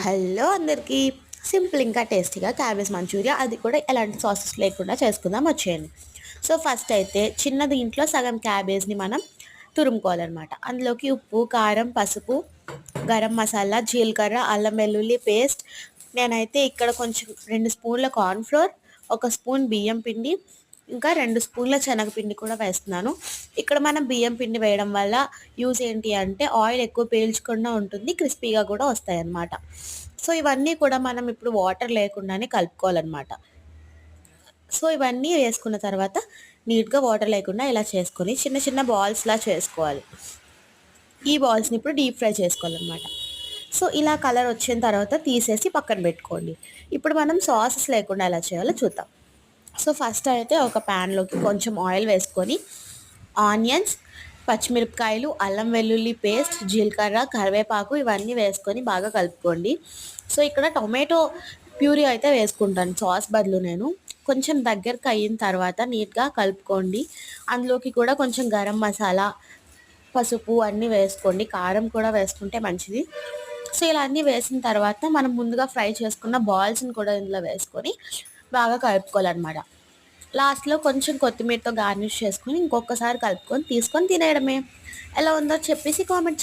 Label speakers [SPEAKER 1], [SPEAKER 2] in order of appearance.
[SPEAKER 1] Hello అందరికీ. Simple ఇంకా టేస్టీగా క్యాబేజ్ మంచూరియా, అది కూడా ఎలాంటి సాసెస్ లేకుండా చేసుకుందాం వచ్చేయండి. సో ఫస్ట్ అయితే చిన్న దీంట్లో సగం క్యాబేజ్ని మనం తురుముకోవాలన్నమాట. అందులోకి ఉప్పు, కారం, పసుపు, గరం మసాలా, జీలకర్ర, అల్లం వెల్లుల్లి పేస్ట్, నేనైతే ఇక్కడ కొంచెం 2 స్పూన్ల కార్న్‌ఫ్లోర్, 1 స్పూన్ బియ్యం పిండి, ఇంకా 2 స్పూన్ల శనగపిండి కూడా వేస్తున్నాను. ఇక్కడ మనం బియ్యం పిండి వేయడం వల్ల యూజ్ ఏంటి అంటే ఆయిల్ ఎక్కువ పీల్చకుండా ఉంటుంది, క్రిస్పీగా కూడా వస్తాయన్నమాట. సో ఇవన్నీ కూడా మనం ఇప్పుడు వాటర్ లేకుండానే కలుపుకోవాలన్నమాట. సో ఇవన్నీ వేసుకున్న తర్వాత నీట్‌గా వాటర్ లేకుండా ఇలా చేసుకొని చిన్న చిన్న బాల్స్‌లా చేసుకోవాలి. ఈ బాల్స్‌ని ఇప్పుడు డీప్ ఫ్రై చేసుకోవాలన్నమాట. సో ఇలా కలర్ వచ్చిన తర్వాత తీసేసి పక్కన పెట్టుకోండి. ఇప్పుడు మనం సాసెస్ లేకుండా ఎలా చేయాలో చూద్దాం. సో ఫస్ట్ అయితే ఒక ప్యాన్లోకి కొంచెం ఆయిల్ వేసుకొని ఆనియన్స్, పచ్చిమిరపకాయలు, అల్లం వెల్లుల్లి పేస్ట్, జీలకర్ర, కరివేపాకు ఇవన్నీ వేసుకొని బాగా కలుపుకోండి. సో ఇక్కడ టొమాటో ప్యూరీ అయితే వేసుకుంటాను సాస్ బదులు నేను. కొంచెం దగ్గరకు అయిన తర్వాత నీట్గా కలుపుకోండి. అందులోకి కూడా కొంచెం గరం మసాలా, పసుపు అన్నీ వేసుకోండి. కారం కూడా వేసుకుంటే మంచిది. సో ఇలా అన్నీ వేసిన తర్వాత మనం ముందుగా ఫ్రై చేసుకున్న బాల్స్ని కూడా ఇందులో వేసుకొని బాగా కలుపుకోవాలన్నమాట. లాస్ట్‌లో కొంచెం కొత్తిమీరతో గార్నిష్ చేసుకొని ఇంకొకసారి కలుపుకొని తీసుకొని తినేయడమే. ఎలా ఉందో చెప్పేసి కామెంట్ చేయండి.